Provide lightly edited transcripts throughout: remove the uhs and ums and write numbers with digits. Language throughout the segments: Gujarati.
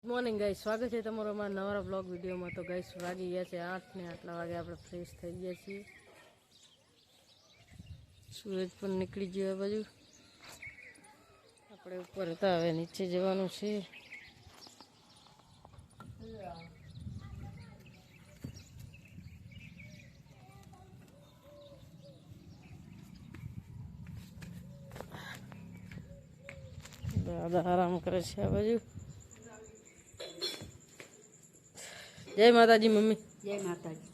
મોર્નિંગ ગાઈસ, સ્વાગત છે તમારો અમારા નવા બ્લોગ વિડીયોમાં। તો ગાઈસ વાગી ગયા છે 8 ને આટલા વાગે આપણે ફ્રેશ થઈ ગયા છીએ। સૂરજ પણ નીકળી ગયો બાજુ, આપણે ઉપર હતા હવે નીચે જવાનું છે। દાદા આરામ કરે છે આ બાજુ। જય માતાજી મમ્મી। જય માતાજી।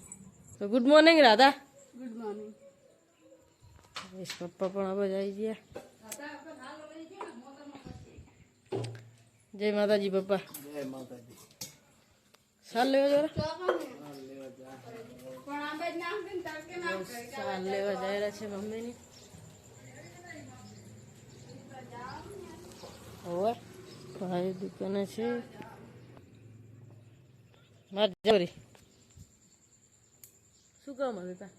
તો good morning Radha. Good morning. પપ્પા પણ હવે આવી ગયા। જય માતાજી પપ્પા। જય માતાજી। સાલ લેવા જરા સાલ લેવા જઈ રહ્યા છે મમ્મીની। હવે ભાઈ દુકાને છે। મારી શું કામ હતા?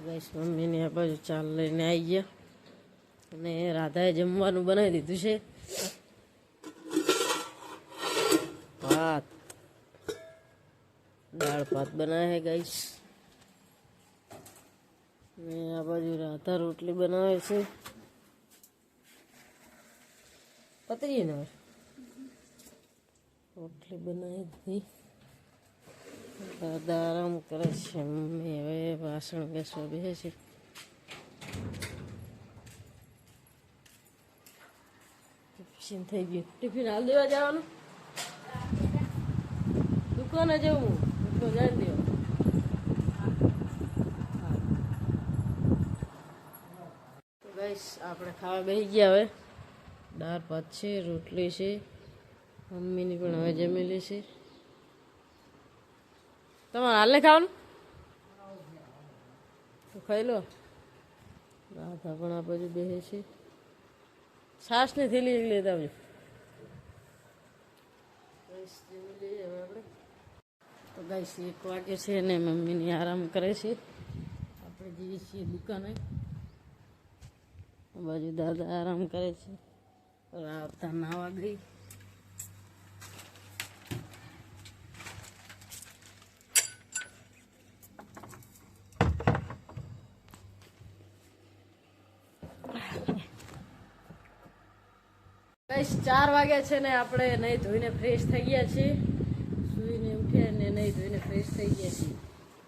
ગાઈસ મમ્મીને આ બાજુ ચાલ લઈને આવી ગયા અને રાધાએ જમવાનું બનાવી દીધું છે। ભાત દાળ ભાત બનાવે છે ગાઈસ, ને આ બાજુ રાધા રોટલી બનાવે છે। પતરી ને રોટલી બનાવી દીધી। દાદા આરામ કરે છે, મમ્મી હવે વાસણ ઘસવા બેસે છે। ટિફિન થઈ ગયું, ટિફિન હાલ દેવા જવાનું, દુકાને જવું, દુકાન જાય દેવા। તો ગાઈસ આપણે ખાવા બેસી ગયા। હવે દાળ ભાત છે, રોટલી છે, મમ્મીની પણ હવે જમેલી છે। તમારે હાલ ને ખાવાનું તો ખાઈ લો। રાધા પણ આ બાજુ બેસે છે। છાશની થેલી એક લેતા આવજો। આપણે તો ગાઈસ 1 વાગે છે ને મમ્મીની આરામ કરે છે। આપણે જઈએ છીએ દુકાને। આ બાજુ દાદા આરામ કરે છે। રાધા નાવા ગઈ। ગાઈસ 4 વાગ્યા છે ને આપણે નહીં ધોઈને ફ્રેશ થઈ ગયા છીએ। સૂઈને ઉઠ્યા ને નહીં ધોઈને ફ્રેશ થઈ ગયા છીએ।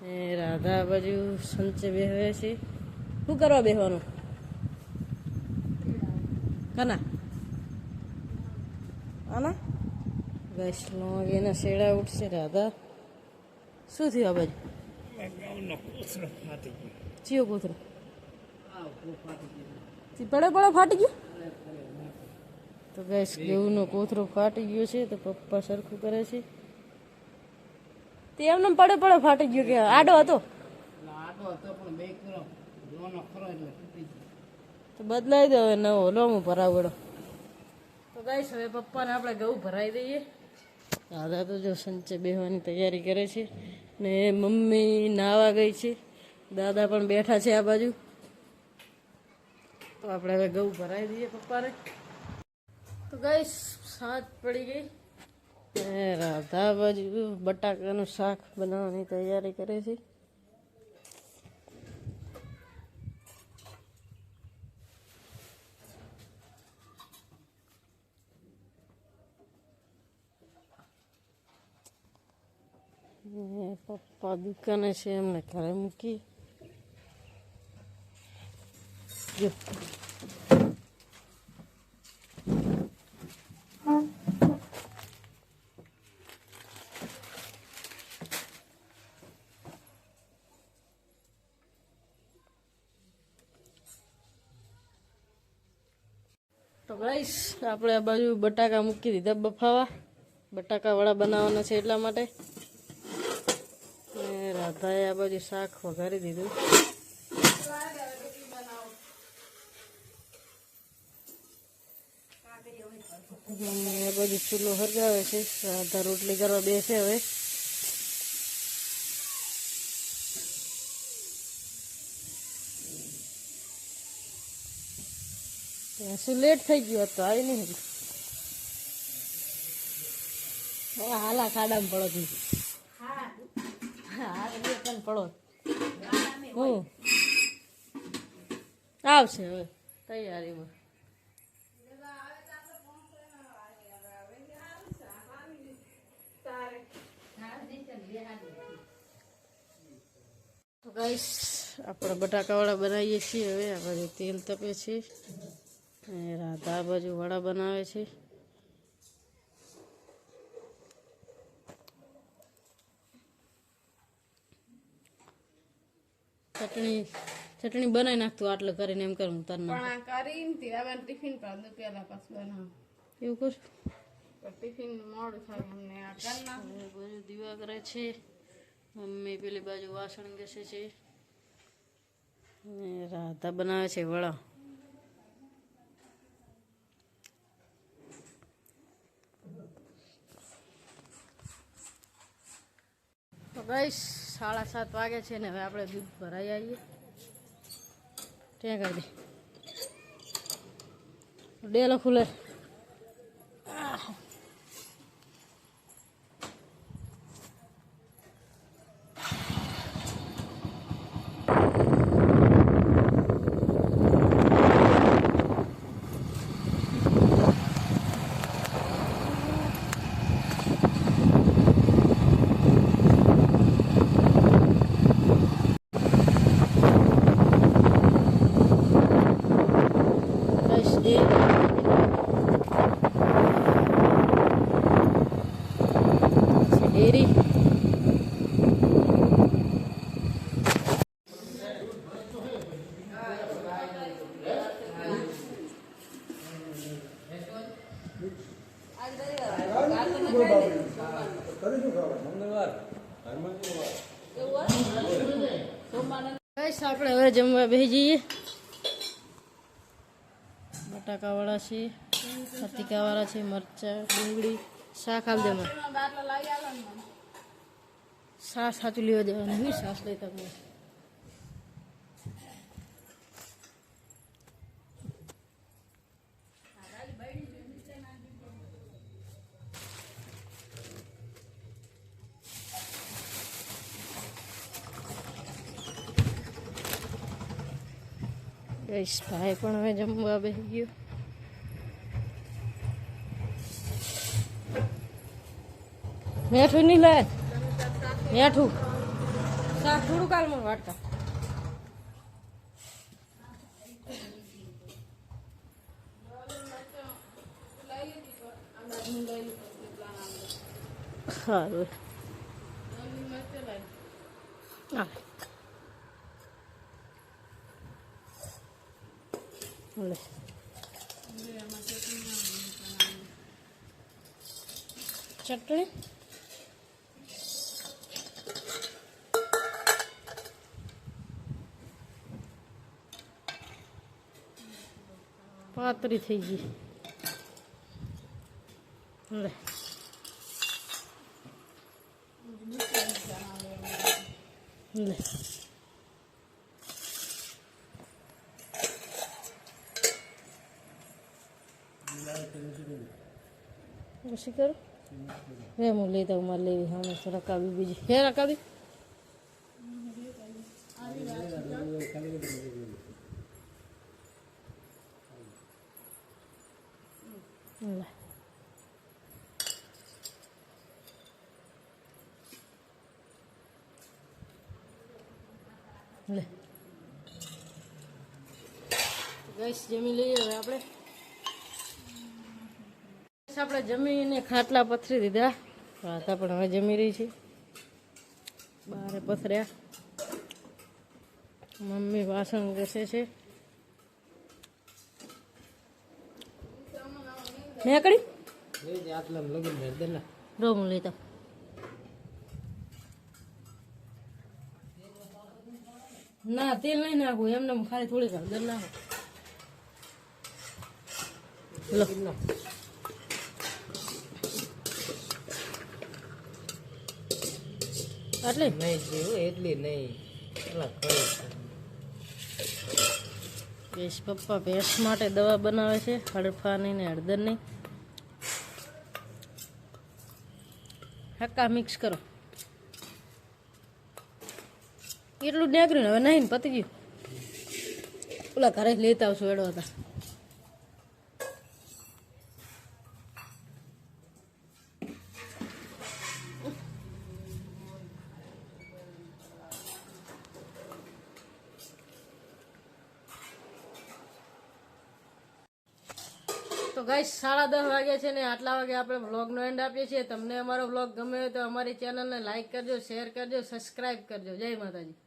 ને રાધા બાજુ સંચે બેહવે છે। શું કરવા બેહવાનું? કાના આના ગાઈસ 9 વાગ્યાના શેડા ઉઠશે રાધા। શું થયું આ બાજુ? ચિયો કોથરો પડે ફાટી ગયો? તો ગાઈસ ઘઉંનો કોથરો ફાટી ગયો છે, તો પપ્પા સરખું કરે છે। તે એમને પડે ફાટી ગયો કે આડો હતો? તો બદલાઈ દો હવે નવો, લો હું ભરાવડો। તો ગાઈસ હવે પપ્પાને આપણે ઘઉં ભરાઈ દઈએ। દાદા તો જો સંચે બેહવાની તૈયારી કરે છે ને મમ્મી નાવા ગઈ છે। દાદા પણ બેઠા છે આ બાજુ। તો આપણે હવે ઘઉં ભરાઈ દઈએ પપ્પાને। તો ગાઈસ સાંજ પડી ગઈ ને રાધા બાજુ બટાકાનું શાક બનાવવાની તૈયારી કરે છે। પપ્પા દુકાને છે, એમને ઘરે મૂકી જો। તો ગાઈસ આપણે આ બાજુ બટાકા મૂકી દીધા બફાવા। બટાકા વડા બનાવવાના છે એટલા માટે। ને રાધાએ આ બાજુ શાક વઘારી દીધું। આ બાજુ ચૂલો હરગાવે છે। રાધા રોટલી કરવા બેસે હવે। શું લેટ થઈ ગયું તો આવી નહીં હજી. હાલા ખાડામાં પડો તું. હા પડો હું આવશે હવે તૈયારીમાં. તો ગાઈસ આપણે બટાકાવાળા બનાવીએ છીએ. હવે આ બાજુ તેલ તપે છે અને રાધા આ બાજુ વડા બનાવે છે. ચટણી બનાવી નાખતું આટલું કરીને એમ કરું તર ટિફિન પેલા પાછું બનાવ એવું કરું. ટિફિન મોડું થાય અમને. બાજુ દીવા કરે છે મમ્મી, પેલી બાજુ વાસણ ઘસે છે અને રાધા બનાવે છે વડા. તો ગાઈસ 7:30 વાગે છે ને હવે આપણે દૂધ ભરાઈ આવીએ. ત્યાં કરી દે ડેલો ખુલે. ડેરી આપણે હવે જમવા બેસી જઈએ. બટાકાવાળા છે, બટાકાવાળા છે, મરચા, ડુંગળી, શાક આપ દે. સાસ સાચું લેવા દેવાનું નહીં, સાસ લેતા હું. ભાઈ પણ હવે જમવા બેસી ગયો. મેઠું નહીં લે, મેઠું શાક થોડું કાલમાં વાટકા. સારું લે ચટણી પાતળી થઈ ગઈ. લે લે પછી કરું રે હું લેતા હું મારે લેવી. હા રકાવી બીજી હે રકાવી. લે ગેસ જમી લઈએ હવે આપણે. આપણે જમીને ખાટલા પથરી દીધા. રાધા પણ હવે જમી રહી છે. બારે પથર્યા. મમ્મી વાસણ ઘસે છે. મેં કડી રો હું લેતા ના તેલ નહીં નાખવું એમને ખાલી થોડીક હળદર નાખો. લો આટલી નહીં એટલી નહીં. ગેસ પપ્પા ભેંસ માટે દવા બનાવે છે, હળફાની ને હળદરની. હક્કા મિક્સ કરો. એટલું જ નીકળ્યું ને હવે નહીં ને પતી ગયું. ઓલા ઘરે લેતા આવશું એડો હતા. તો ગાઈસ 10:30 વાગ્યા છે ને આટલા વાગે આપણે વ્લોગનો એન્ડ આપીએ છીએ. તમને અમારો વ્લોગ ગમે હોય તો અમારી ચેનલને લાઈક કરજો, શેર કરજો, સબસ્ક્રાઈબ કરજો. જય માતાજી.